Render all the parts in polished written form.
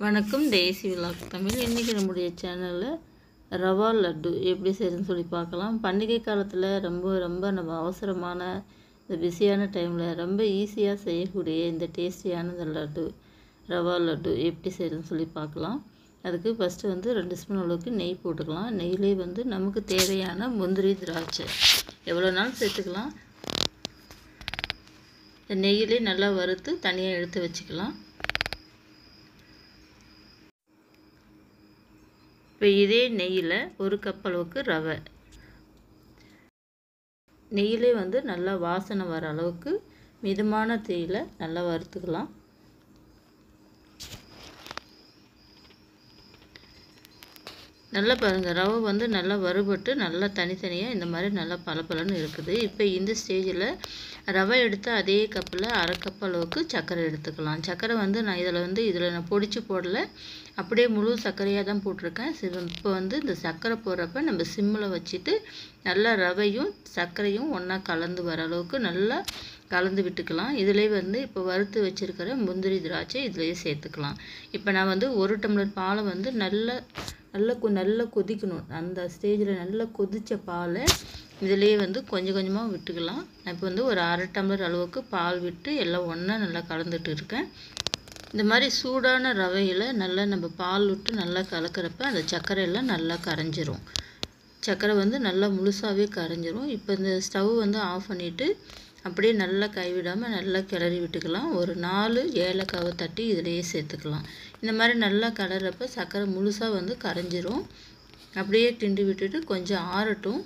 வணக்கம் தேசி விலாக் தமிழ். இன்றைக்கி நம்முடைய சேனலில் ரவா லட்டு எப்படி செய்யறதுன்னு சொல்லி பார்க்கலாம். பண்டிகை காலத்தில் ரொம்ப நம்ம அவசரமான இந்த பிஸியான டைமில் ரொம்ப ஈஸியாக செய்யக்கூடிய இந்த டேஸ்டியான இந்த லட்டு ரவா லட்டு எப்படி செய்யறதுன்னு சொல்லி பார்க்கலாம். அதுக்கு ஃபஸ்ட்டு 2 ஸ்பூன் அளவுக்கு நெய் போட்டுக்கலாம். நெய்யிலே நமக்கு தேவையான முந்திரி திராட்சை எவ்வளோ நாள் சேர்த்துக்கலாம். இந்த நெய்யிலே நல்லா வறுத்து தனியாக எடுத்து வச்சுக்கலாம். இப்போ இதே நெய்யில் 1 கப் அளவுக்கு ரவை, நெய்யிலே நல்லா வாசனை வர அளவுக்கு மிதமான தீயில் நல்லா வறுத்துக்கலாம். நல்லா பாருங்கள், ரவை நல்லா வறுபட்டு நல்லா தனித்தனியாக இந்த மாதிரி நல்லா பளபளன்னு இருக்குது. இப்போ இந்த ஸ்டேஜில் ரவை எடுத்து அதே கப்பில் 1/2 கப் அளவுக்கு சர்க்கரை எடுத்துக்கலாம். சர்க்கரை நான் இதில் நான் பொடிச்சு போடலை, அப்படியே முழு சர்க்கரையாக தான் போட்டிருக்கேன். இப்போ இந்த சர்க்கரை போடுறப்ப நம்ம சிம்மில் வச்சுட்டு நல்லா ரவையும் சர்க்கரையும் ஒன்றா கலந்து வர அளவுக்கு நல்லா கலந்து விட்டுக்கலாம். இதிலே இப்போ வறுத்து வச்சுருக்கிற முந்திரி திராட்சை இதிலேயே சேர்த்துக்கலாம். இப்போ நான் 1 டம்ளர் பாலை நல்லா கொதிக்கணும். அந்த ஸ்டேஜில் நல்லா கொதித்த பாலை இதிலேயே கொஞ்சம் கொஞ்சமாக விட்டுக்கலாம். நான் இப்போ ஒரு 1/2 டம்ளர் அளவுக்கு பால் விட்டு எல்லாம் ஒன்றா நல்லா கலந்துட்டு இருக்கேன். இந்த மாதிரி சூடான ரவையில் நல்லா நம்ம பால் விட்டு நல்லா கலக்கிறப்ப அந்த சர்க்கரை எல்லாம் நல்லா கரைஞ்சிரும். சர்க்கரை நல்லா முழுசாகவே கரைஞ்சிரும். இப்போ இந்த ஸ்டவ் ஆஃப் பண்ணிவிட்டு அப்படியே நல்லா கைவிடாமல் நல்லா கிளறி விட்டுக்கலாம். ஒரு 4 ஏலக்காவை தட்டி இதிலேயே சேர்த்துக்கலாம். இந்த மாதிரி நல்லா கிளறப்ப சர்க்கரை முழுசாக கரைஞ்சிரும். அப்படியே கிண்டி விட்டுட்டு கொஞ்சம் ஆறட்டும்.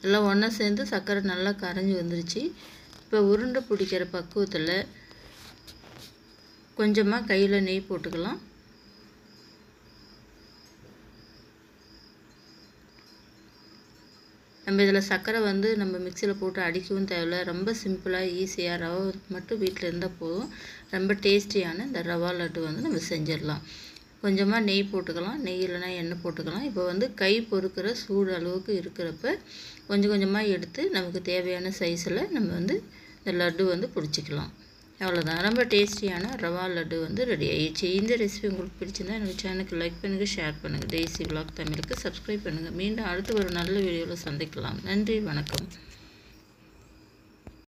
எல்லாம் ஒன்றா சேர்ந்து சர்க்கரை நல்லா கரைஞ்சி வந்துருச்சு. இப்போ உருண்டை பிடிக்கிற பக்குவத்தில் கொஞ்சமாக கையில் நெய் போட்டுக்கலாம். நம்ம இதில் சர்க்கரை நம்ம மிக்சியில் போட்டு அடிக்கவும் தேவையில்லை. ரொம்ப சிம்பிளாக ஈஸியாக ரவை மட்டும் வீட்டில் இருந்தால் போதும். ரொம்ப டேஸ்டியான இந்த ரவா லட்டு நம்ம செஞ்சிடலாம். கொஞ்சமாக நெய் போட்டுக்கலாம், நெய் இல்லைனா எண்ணெய் போட்டுக்கலாம். இப்போ கை பொறுக்கிற சூடு அளவுக்கு இருக்கிறப்ப கொஞ்சம் கொஞ்சமாக எடுத்து நமக்கு தேவையான சைஸில் நம்ம இந்த லட்டு பிடிச்சிக்கலாம். அவ்வளோதான், ரொம்ப டேஸ்டியான ரவா லட்டு ரெடி ஆயிடுச்சு. இந்த ரெசிபி உங்களுக்கு பிடிச்சிருந்தா என்னோடய சேனலுக்கு லைக் பண்ணுங்கள், ஷேர் பண்ணுங்கள். தேசி விலாக் தமிழுக்கு சப்ஸ்கிரைப் பண்ணுங்கள். மீண்டும் அடுத்து ஒரு நல்ல வீடியோவில் சந்திக்கலாம். நன்றி, வணக்கம்.